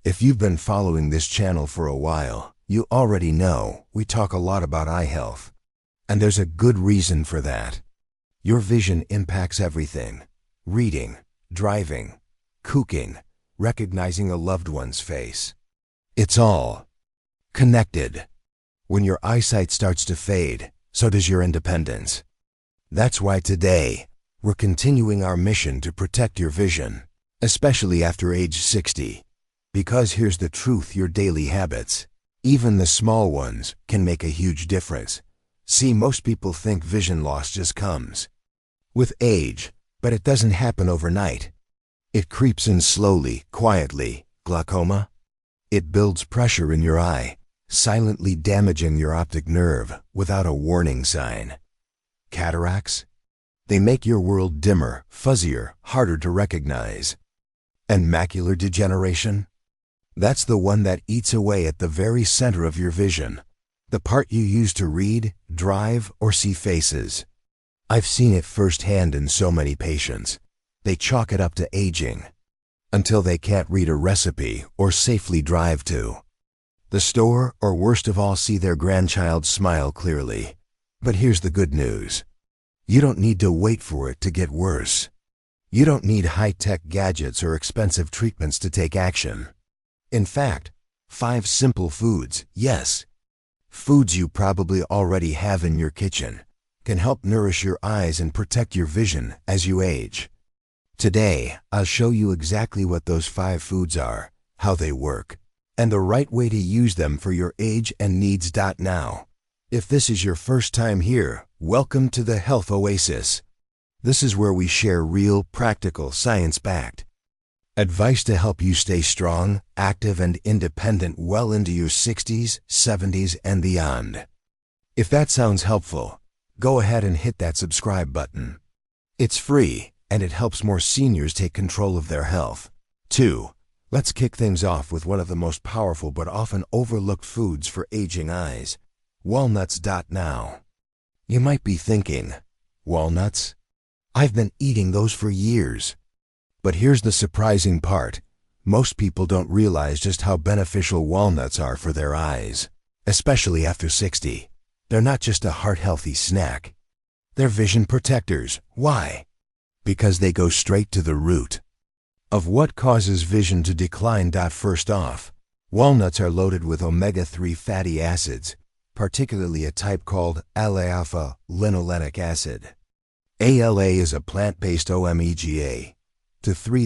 If you've been following this channel for a while, you already know we talk a lot about eye health. And there's a good reason for that. Your vision impacts everything: reading, driving, cooking, recognizing a loved one's face. It's all connected. When your eyesight starts to fade, so does your independence. That's why today, we're continuing our mission to protect your vision, especially after age 60. Because here's the truth: your daily habits, even the small ones, can make a huge difference. See, most people think vision loss just comes with age, but it doesn't happen overnight. It creeps in slowly, quietly. Glaucoma? It builds pressure in your eye, silently damaging your optic nerve without a warning sign. Cataracts? They make your world dimmer, fuzzier, harder to recognize. And macular degeneration? That's the one that eats away at the very center of your vision, the part you use to read, drive, or see faces. I've seen it firsthand in so many patients. They chalk it up to aging, until they can't read a recipe or safely drive to the store, or worst of all, see their grandchild smile clearly. But here's the good news. You don't need to wait for it to get worse. You don't need high-tech gadgets or expensive treatments to take action. In fact, 5 simple foods, yes, foods you probably already have in your kitchen, can help nourish your eyes and protect your vision as you age. Today, I'll show you exactly what those 5 foods are, how they work, and the right way to use them for your age and needs. Now, if this is your first time here, welcome to the Health Oasis. This is where we share real, practical, science-backed advice to help you stay strong, active, and independent well into your 60s, 70s, and beyond. If that sounds helpful, go ahead and hit that subscribe button. It's free, and it helps more seniors take control of their health. 2. Let's kick things off with one of the most powerful but often overlooked foods for aging eyes: walnuts. Now, you might be thinking, walnuts? I've been eating those for years. But here's the surprising part. Most people don't realize just how beneficial walnuts are for their eyes, especially after 60. They're not just a heart-healthy snack. They're vision protectors. Why? Because they go straight to the root of what causes vision to decline. First off, walnuts are loaded with omega-3 fatty acids, particularly a type called alpha-linolenic acid. ALA is a plant-based omega-3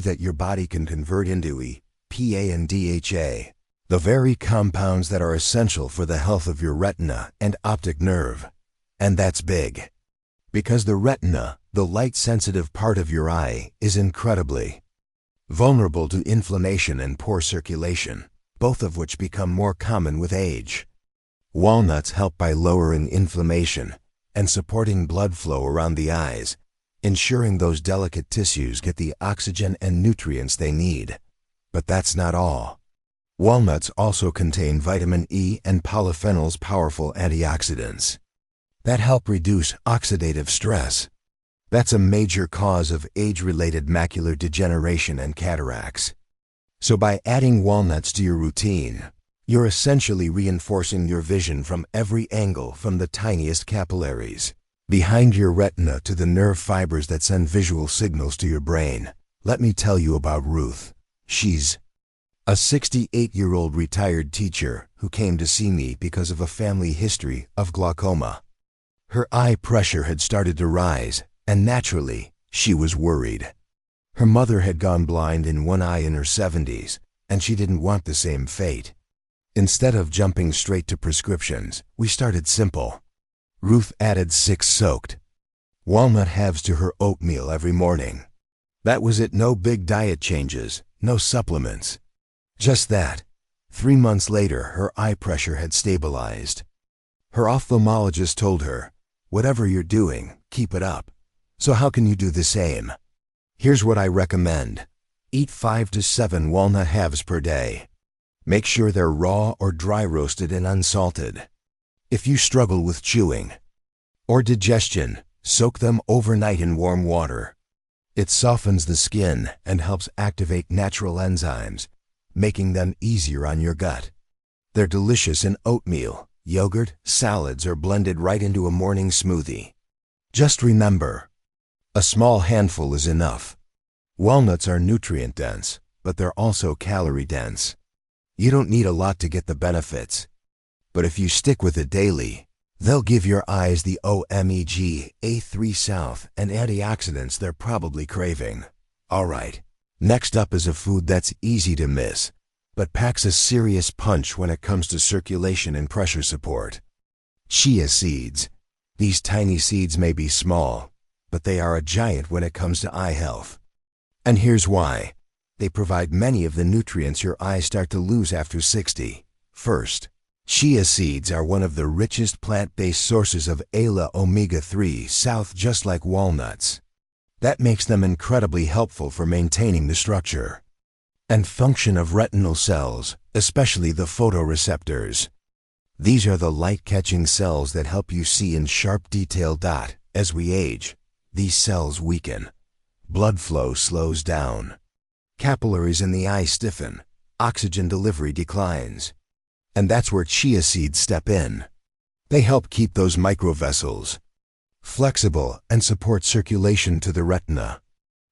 that your body can convert into EPA and DHA, the very compounds that are essential for the health of your retina and optic nerve. And that's big, because the retina, the light-sensitive part of your eye, is incredibly vulnerable to inflammation and poor circulation, both of which become more common with age. Walnuts help by lowering inflammation and supporting blood flow around the eyes, ensuring those delicate tissues get the oxygen and nutrients they need. But that's not all. Walnuts also contain vitamin E and polyphenols, powerful antioxidants that help reduce oxidative stress. That's a major cause of age-related macular degeneration and cataracts. So by adding walnuts to your routine, you're essentially reinforcing your vision from every angle, from the tiniest capillaries behind your retina to the nerve fibers that send visual signals to your brain. Let me tell you about Ruth. She's a 68-year-old retired teacher who came to see me because of a family history of glaucoma. Her eye pressure had started to rise, and naturally, she was worried. Her mother had gone blind in one eye in her 70s, and she didn't want the same fate. Instead of jumping straight to prescriptions, we started simple. Ruth added 6 soaked walnut halves to her oatmeal every morning. That was it. No big diet changes, no supplements. Just that. 3 months later, her eye pressure had stabilized. Her ophthalmologist told her, "Whatever you're doing, keep it up. So how can you do the same? Here's what I recommend. Eat 5 to 7 walnut halves per day. Make sure they're raw or dry roasted and unsalted. If you struggle with chewing or digestion, soak them overnight in warm water. It softens the skin and helps activate natural enzymes, making them easier on your gut. They're delicious in oatmeal, yogurt, salads, or blended right into a morning smoothie. Just remember, a small handful is enough. Walnuts are nutrient-dense, but they're also calorie-dense. You don't need a lot to get the benefits. But if you stick with it daily, they'll give your eyes the omega-3 South and antioxidants they're probably craving. Alright, next up is a food that's easy to miss, but packs a serious punch when it comes to circulation and pressure support. Chia seeds. These tiny seeds may be small, but they are a giant when it comes to eye health. And here's why. They provide many of the nutrients your eyes start to lose after 60. First, chia seeds are one of the richest plant-based sources of omega-3 South, just like walnuts. That makes them incredibly helpful for maintaining the structure and function of retinal cells, especially the photoreceptors. These are the light-catching cells that help you see in sharp detail. As we age, these cells weaken. Blood flow slows down. Capillaries in the eye stiffen. Oxygen delivery declines. And that's where chia seeds step in. They help keep those microvessels flexible and support circulation to the retina.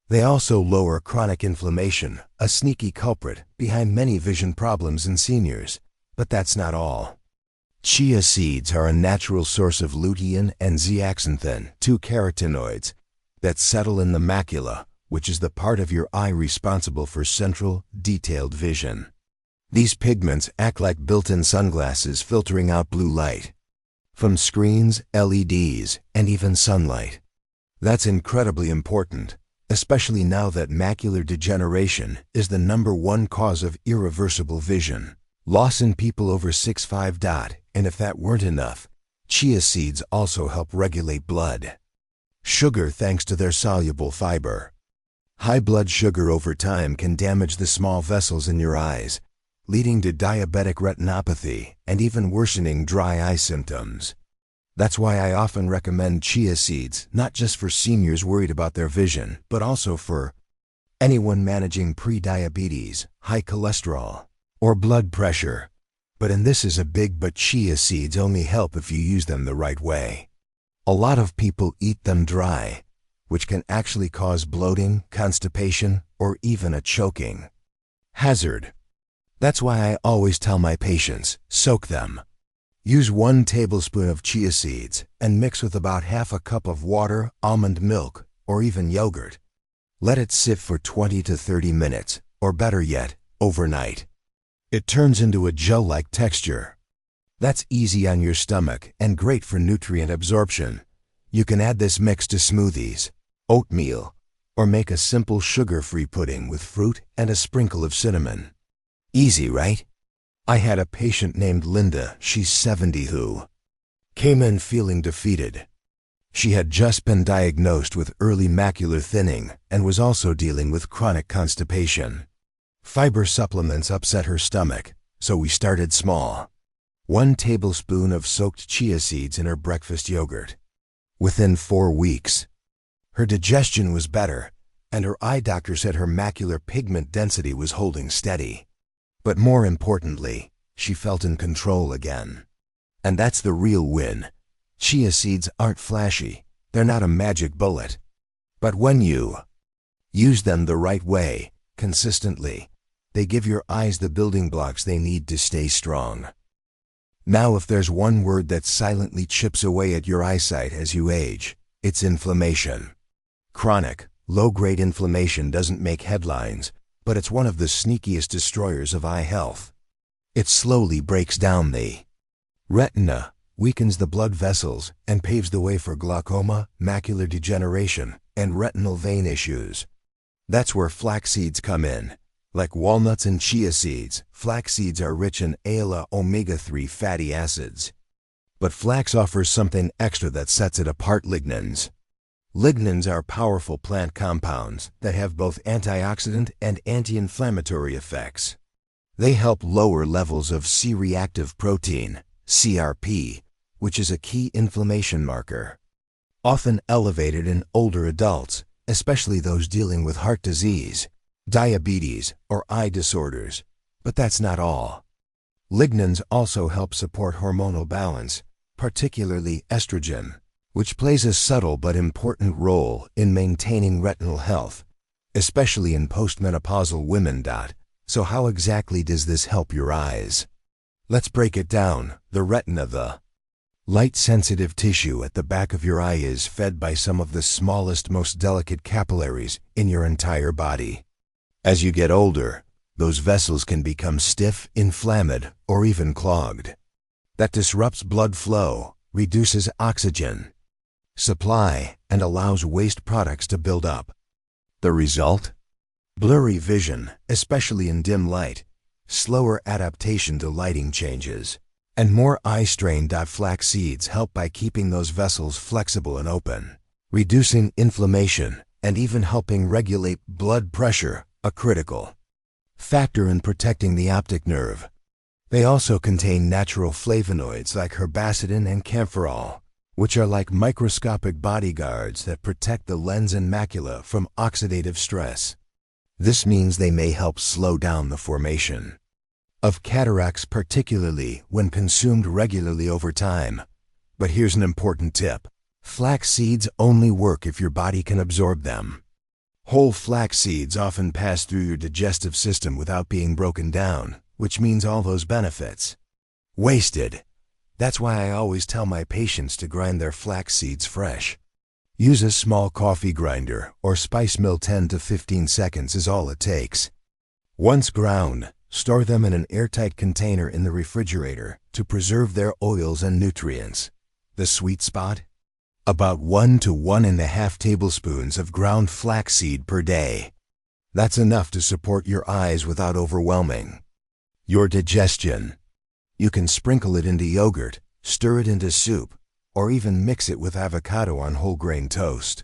They also lower chronic inflammation, a sneaky culprit behind many vision problems in seniors. But that's not all. Chia seeds are a natural source of lutein and zeaxanthin, two carotenoids, that settle in the macula, which is the part of your eye responsible for central, detailed vision. These pigments act like built-in sunglasses filtering out blue light from screens, LEDs, and even sunlight. That's incredibly important, especially now that macular degeneration is the #1 cause of irreversible vision loss in people over 6'5". And if that weren't enough, chia seeds also help regulate blood sugar thanks to their soluble fiber. High blood sugar over time can damage the small vessels in your eyes, leading to diabetic retinopathy and even worsening dry eye symptoms. That's why I often recommend chia seeds, not just for seniors worried about their vision, but also for anyone managing pre-diabetes, high cholesterol, or blood pressure. And this is a big but: chia seeds only help if you use them the right way. A lot of people eat them dry, which can actually cause bloating, constipation, or even a choking hazard. That's why I always tell my patients, soak them. Use 1 tablespoon of chia seeds and mix with about half a cup of water, almond milk, or even yogurt. Let it sit for 20 to 30 minutes, or better yet, overnight. It turns into a gel-like texture. That's easy on your stomach and great for nutrient absorption. You can add this mix to smoothies, oatmeal, or make a simple sugar-free pudding with fruit and a sprinkle of cinnamon. Easy, right? I had a patient named Linda, she's 70, who came in feeling defeated. She had just been diagnosed with early macular thinning and was also dealing with chronic constipation. Fiber supplements upset her stomach, so we started small. 1 tablespoon of soaked chia seeds in her breakfast yogurt. Within 4 weeks, her digestion was better, and her eye doctor said her macular pigment density was holding steady. But more importantly, she felt in control again. And that's the real win. Chia seeds aren't flashy. They're not a magic bullet. But when you use them the right way, consistently, they give your eyes the building blocks they need to stay strong. Now, if there's one word that silently chips away at your eyesight as you age, it's inflammation. Chronic, low-grade inflammation doesn't make headlines, but it's one of the sneakiest destroyers of eye health. It slowly breaks down the retina, weakens the blood vessels, and paves the way for glaucoma, macular degeneration, and retinal vein issues. That's where flax seeds come in. Like walnuts and chia seeds, flax seeds are rich in omega-3 fatty acids. But flax offers something extra that sets it apart: lignans. Lignans are powerful plant compounds that have both antioxidant and anti-inflammatory effects. They help lower levels of C-reactive protein, CRP, which is a key inflammation marker, often elevated in older adults, especially those dealing with heart disease, diabetes, or eye disorders. But that's not all. Lignans also help support hormonal balance, particularly estrogen, which plays a subtle but important role in maintaining retinal health, especially in postmenopausal women. So how exactly does this help your eyes? Let's break it down. The retina, the light-sensitive tissue at the back of your eye, is fed by some of the smallest, most delicate capillaries in your entire body. As you get older, those vessels can become stiff, inflamed, or even clogged. That disrupts blood flow, reduces oxygen supply, and allows waste products to build up. The result? Blurry vision, especially in dim light, slower adaptation to lighting changes, and more eye strain. Flax seeds help by keeping those vessels flexible and open, reducing inflammation, and even helping regulate blood pressure, a critical factor in protecting the optic nerve. They also contain natural flavonoids like herbacidin and camphorol, which are like microscopic bodyguards that protect the lens and macula from oxidative stress. This means they may help slow down the formation of cataracts, particularly when consumed regularly over time. But here's an important tip. Flax seeds only work if your body can absorb them. Whole flax seeds often pass through your digestive system without being broken down, which means all those benefits wasted. That's why I always tell my patients to grind their flax seeds fresh. Use a small coffee grinder or spice mill. 10 to 15 seconds is all it takes. Once ground, store them in an airtight container in the refrigerator to preserve their oils and nutrients. The sweet spot? About 1 to 1.5 tablespoons of ground flaxseed per day. That's enough to support your eyes without overwhelming your digestion. You can sprinkle it into yogurt, stir it into soup, or even mix it with avocado on whole grain toast.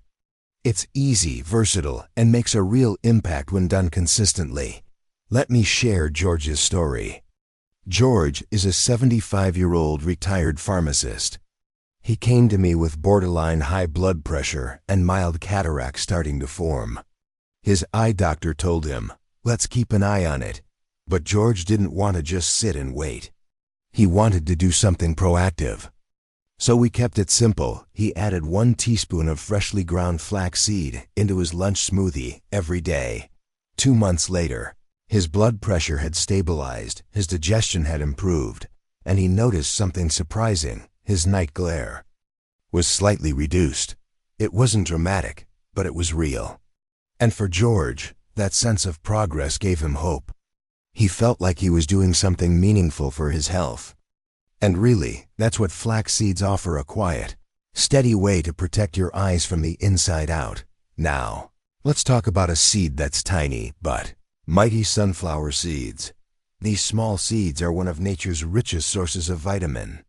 It's easy, versatile, and makes a real impact when done consistently. Let me share George's story. George is a 75-year-old retired pharmacist. He came to me with borderline high blood pressure and mild cataracts starting to form. His eye doctor told him, "Let's keep an eye on it." But George didn't want to just sit and wait. He wanted to do something proactive. So we kept it simple. He added 1 teaspoon of freshly ground flaxseed into his lunch smoothie every day. 2 months later, his blood pressure had stabilized, his digestion had improved, and he noticed something surprising. His night glare was slightly reduced. It wasn't dramatic, but it was real. And for George, that sense of progress gave him hope. He felt like he was doing something meaningful for his health. And really, that's what flax seeds offer, a quiet, steady way to protect your eyes from the inside out. Now, let's talk about a seed that's tiny but mighty: sunflower seeds. These small seeds are one of nature's richest sources of vitamin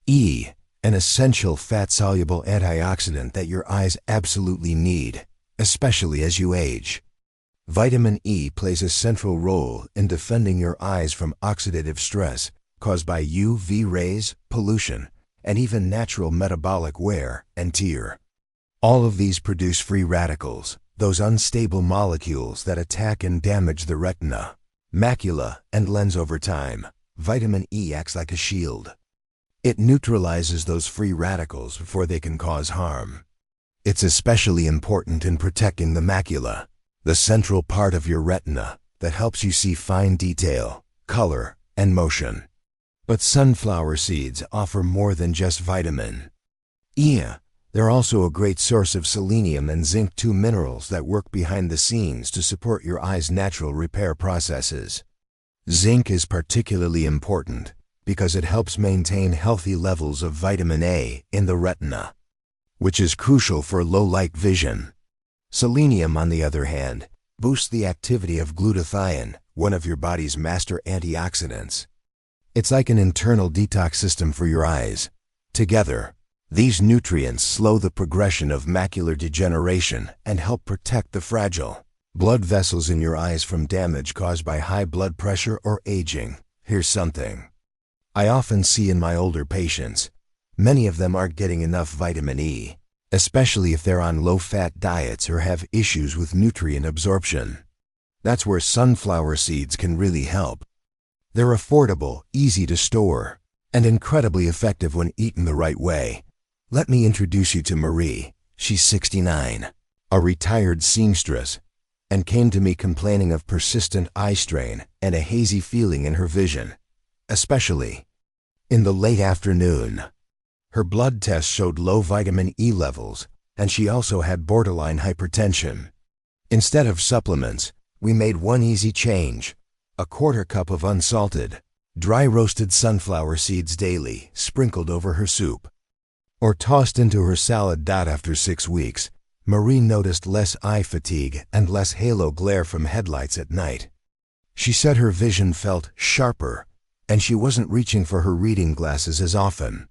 E, an essential fat-soluble antioxidant that your eyes absolutely need, especially as you age. Vitamin E plays a central role in defending your eyes from oxidative stress caused by UV rays, pollution, and even natural metabolic wear and tear. All of these produce free radicals, those unstable molecules that attack and damage the retina, macula, and lens over time. Vitamin E acts like a shield. It neutralizes those free radicals before they can cause harm. It's especially important in protecting the macula, the central part of your retina that helps you see fine detail, color, and motion. But sunflower seeds offer more than just vitamin E. They're also a great source of selenium and zinc, 2 minerals that work behind the scenes to support your eye's natural repair processes. Zinc is particularly important because it helps maintain healthy levels of vitamin A in the retina, which is crucial for low-light vision. Selenium, on the other hand, boosts the activity of glutathione, one of your body's master antioxidants. It's like an internal detox system for your eyes. Together, these nutrients slow the progression of macular degeneration and help protect the fragile blood vessels in your eyes from damage caused by high blood pressure or aging. Here's something I often see in my older patients. Many of them aren't getting enough vitamin E, especially if they're on low-fat diets or have issues with nutrient absorption. That's where sunflower seeds can really help. They're affordable, easy to store, and incredibly effective when eaten the right way. Let me introduce you to Marie. She's 69, a retired seamstress, and came to me complaining of persistent eye strain and a hazy feeling in her vision, especially in the late afternoon. Her blood tests showed low vitamin E levels, and she also had borderline hypertension. Instead of supplements, we made one easy change: a quarter cup of unsalted, dry roasted sunflower seeds daily, sprinkled over her soup, or tossed into her salad. After 6 weeks, Marie noticed less eye fatigue and less halo glare from headlights at night. She said her vision felt sharper, and she wasn't reaching for her reading glasses as often.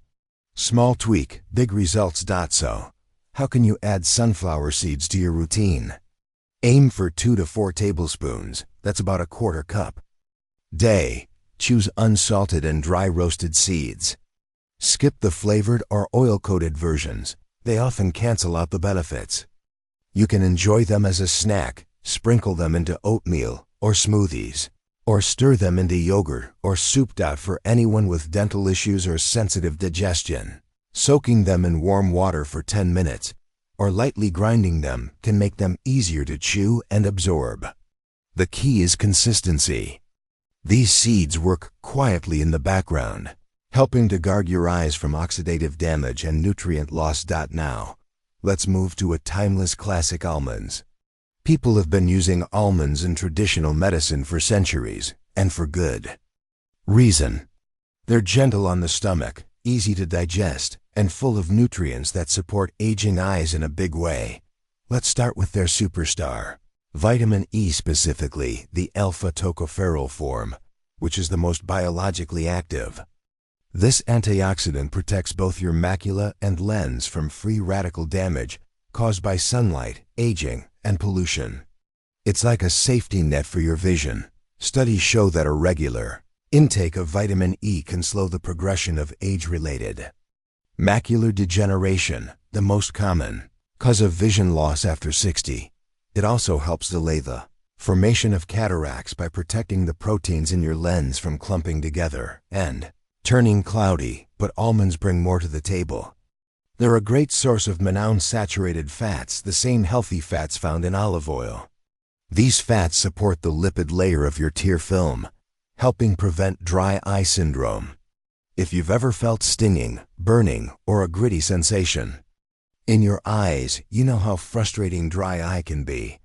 Small tweak, big results. So, how can you add sunflower seeds to your routine? Aim for 2 to 4 tablespoons, that's about a quarter cup, day. Choose unsalted and dry roasted seeds. Skip the flavored or oil-coated versions. They often cancel out the benefits. You can enjoy them as a snack, sprinkle them into oatmeal or smoothies, or stir them into yogurt or soup. For anyone with dental issues or sensitive digestion, soaking them in warm water for 10 minutes or lightly grinding them can make them easier to chew and absorb. The key is consistency. These seeds work quietly in the background, helping to guard your eyes from oxidative damage and nutrient loss. Now, let's move to a timeless classic: almonds. People have been using almonds in traditional medicine for centuries, and for good reason. They're gentle on the stomach, easy to digest, and full of nutrients that support aging eyes in a big way. Let's start with their superstar, vitamin E, specifically the alpha-tocopherol form, which is the most biologically active. This antioxidant protects both your macula and lens from free radical damage caused by sunlight, aging, and pollution. It's like a safety net for your vision. Studies show that a regular intake of vitamin E can slow the progression of age-related macular degeneration, the most common cause of vision loss after 60. It also helps delay the formation of cataracts by protecting the proteins in your lens from clumping together and turning cloudy. But almonds bring more to the table. They're a great source of monounsaturated fats, the same healthy fats found in olive oil. These fats support the lipid layer of your tear film, helping prevent dry eye syndrome. If you've ever felt stinging, burning, or a gritty sensation in your eyes, you know how frustrating dry eye can be.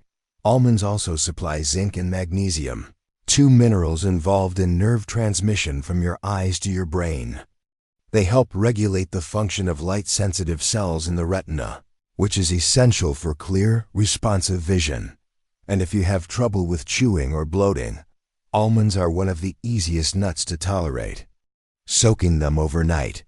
Almonds also supply zinc and magnesium, 2 minerals involved in nerve transmission from your eyes to your brain. They help regulate the function of light-sensitive cells in the retina, which is essential for clear, responsive vision. And if you have trouble with chewing or bloating, almonds are one of the easiest nuts to tolerate. Soaking them overnight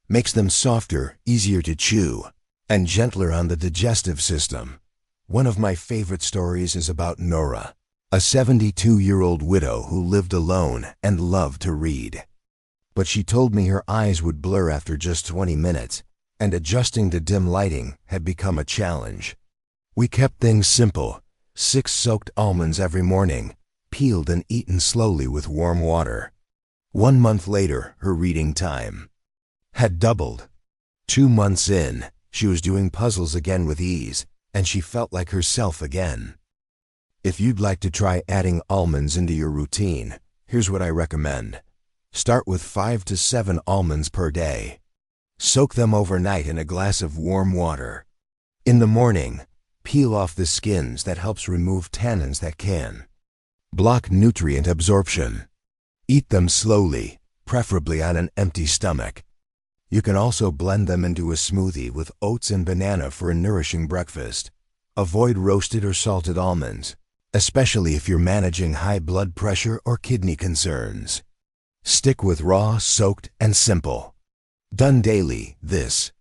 makes them softer, easier to chew, and gentler on the digestive system. One of my favorite stories is about Nora, a 72-year-old widow who lived alone and loved to read. But she told me her eyes would blur after just 20 minutes, and adjusting to dim lighting had become a challenge. We kept things simple: 6 soaked almonds every morning, peeled and eaten slowly with warm water. 1 month later, her reading time had doubled. 2 months in, she was doing puzzles again with ease, and she felt like herself again. If you'd like to try adding almonds into your routine, here's what I recommend. Start with 5 to 7 almonds per day. Soak them overnight in a glass of warm water. In the morning, peel off the skins. That helps remove tannins that can block nutrient absorption. Eat them slowly, preferably on an empty stomach. You can also blend them into a smoothie with oats and banana for a nourishing breakfast. Avoid roasted or salted almonds, especially if you're managing high blood pressure or kidney concerns. Stick with raw, soaked, and simple. Done daily, this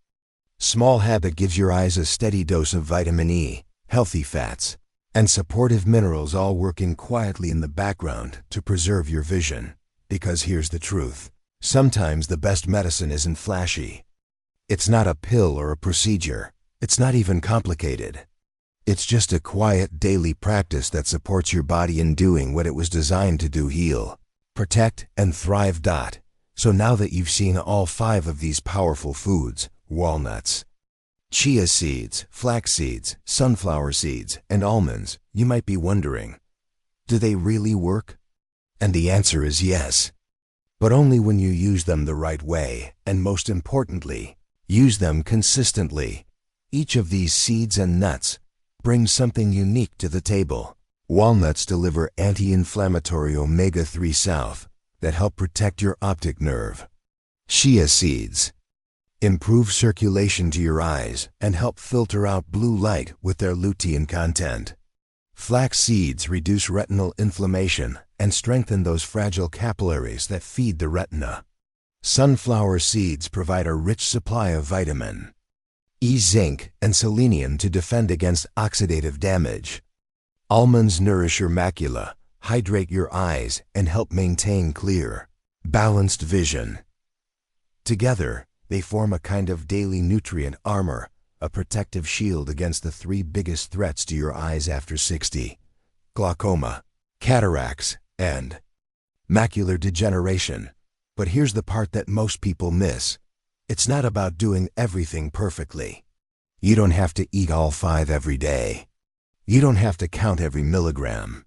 small habit gives your eyes a steady dose of vitamin E, healthy fats, and supportive minerals, all working quietly in the background to preserve your vision. Because here's the truth: sometimes the best medicine isn't flashy. It's not a pill or a procedure. It's not even complicated. It's just a quiet daily practice that supports your body in doing what it was designed to do: heal. protect, and thrive. So now that you've seen all 5 of these powerful foods, walnuts, chia seeds, flax seeds, sunflower seeds, and almonds, you might be wondering, do they really work? And the answer is yes. But only when you use them the right way, and most importantly, use them consistently. Each of these seeds and nuts brings something unique to the table. Walnuts deliver anti-inflammatory omega-3 south that help protect your optic nerve. Chia seeds improve circulation to your eyes and help filter out blue light with their lutein content. Flax seeds reduce retinal inflammation and strengthen those fragile capillaries that feed the retina. Sunflower seeds provide a rich supply of vitamin E, zinc, and selenium to defend against oxidative damage. Almonds nourish your macula, hydrate your eyes, and help maintain clear, balanced vision. Together, they form a kind of daily nutrient armor, a protective shield against the 3 biggest threats to your eyes after 60: glaucoma, cataracts, and macular degeneration. But here's the part that most people miss. It's not about doing everything perfectly. You don't have to eat all 5 every day. You don't have to count every milligram.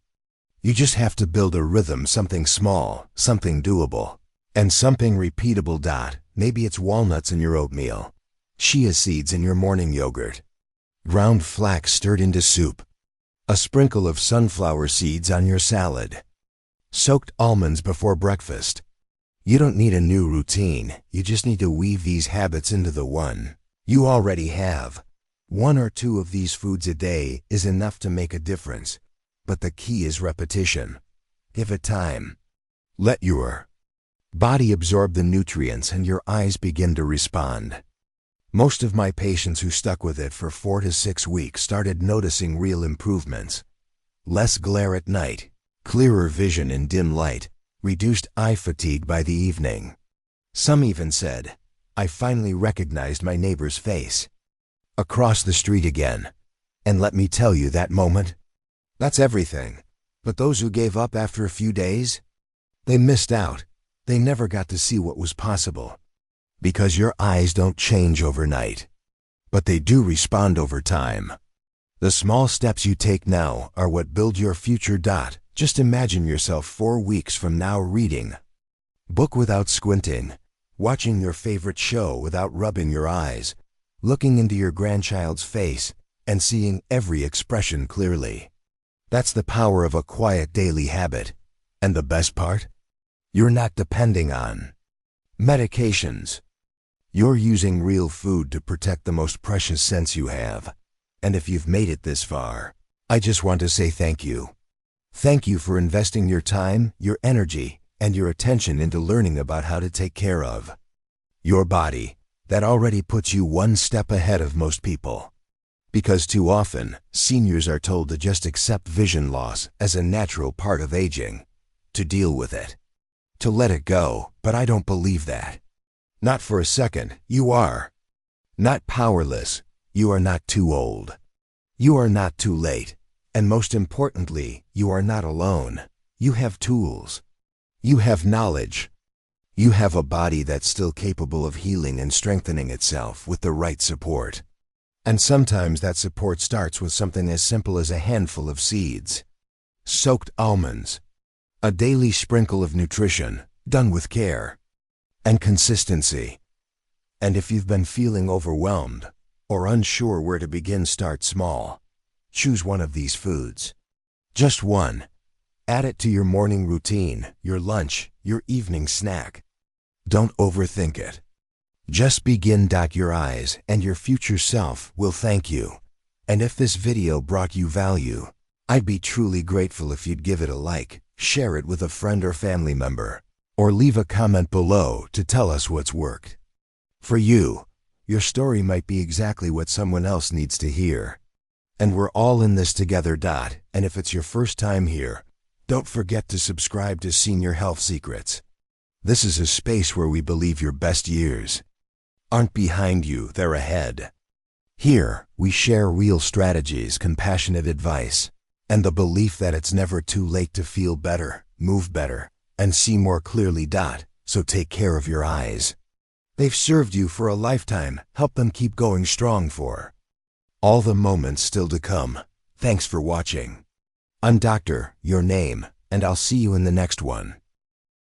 You just have to build a rhythm, something small, something doable, and something repeatable. Maybe it's walnuts in your oatmeal, chia seeds in your morning yogurt, ground flax stirred into soup, a sprinkle of sunflower seeds on your salad, soaked almonds before breakfast. You don't need a new routine, you just need to weave these habits into the one you already have. 1 or 2 of these foods a day is enough to make a difference, but the key is repetition. Give it time. Let your body absorb the nutrients and your eyes begin to respond. Most of my patients who stuck with it for 4 to 6 weeks started noticing real improvements. Less glare at night, clearer vision in dim light, reduced eye fatigue by the evening. Some even said, I finally recognized my neighbor's face across the street again. And let me tell you, that moment, that's everything. But those who gave up after a few days, they missed out. They never got to see what was possible. Because your eyes don't change overnight, but they do respond over time. The small steps you take now are what build your future. Just imagine yourself 4 weeks from now reading book without squinting, watching your favorite show without rubbing your eyes, looking into your grandchild's face and seeing every expression clearly. That's the power of a quiet daily habit. And the best part? You're not depending on medications. You're using real food to protect the most precious sense you have. And if you've made it this far, I just want to say thank you. Thank you for investing your time, your energy, and your attention into learning about how to take care of your body. That already puts you 1 step ahead of most people. Because too often, seniors are told to just accept vision loss as a natural part of aging, to deal with it, to let it go. But I don't believe that. Not for a second. You are not powerless. You are not too old. You are not too late. And most importantly, you are not alone. You have tools. You have knowledge. You have a body that's still capable of healing and strengthening itself with the right support. And sometimes that support starts with something as simple as a handful of seeds, soaked almonds, a daily sprinkle of nutrition, done with care and consistency. And if you've been feeling overwhelmed or unsure where to begin, start small. Choose one of these foods. Just one. Add it to your morning routine, your lunch, your evening snack. Don't overthink it. Just begin. Your eyes and your future self will thank you. And if this video brought you value, I'd be truly grateful if you'd give it a like, share it with a friend or family member, or leave a comment below to tell us what's worked for you. Your story might be exactly what someone else needs to hear. And we're all in this together. And if it's your first time here, don't forget to subscribe to Senior Health Secrets. This is a space where we believe your best years aren't behind you, they're ahead. Here, we share real strategies, compassionate advice, and the belief that it's never too late to feel better, move better, and see more clearly. So take care of your eyes. They've served you for a lifetime. Help them keep going strong for all the moments still to come. Thanks for watching. I'm Doctor, your name, and I'll see you in the next one.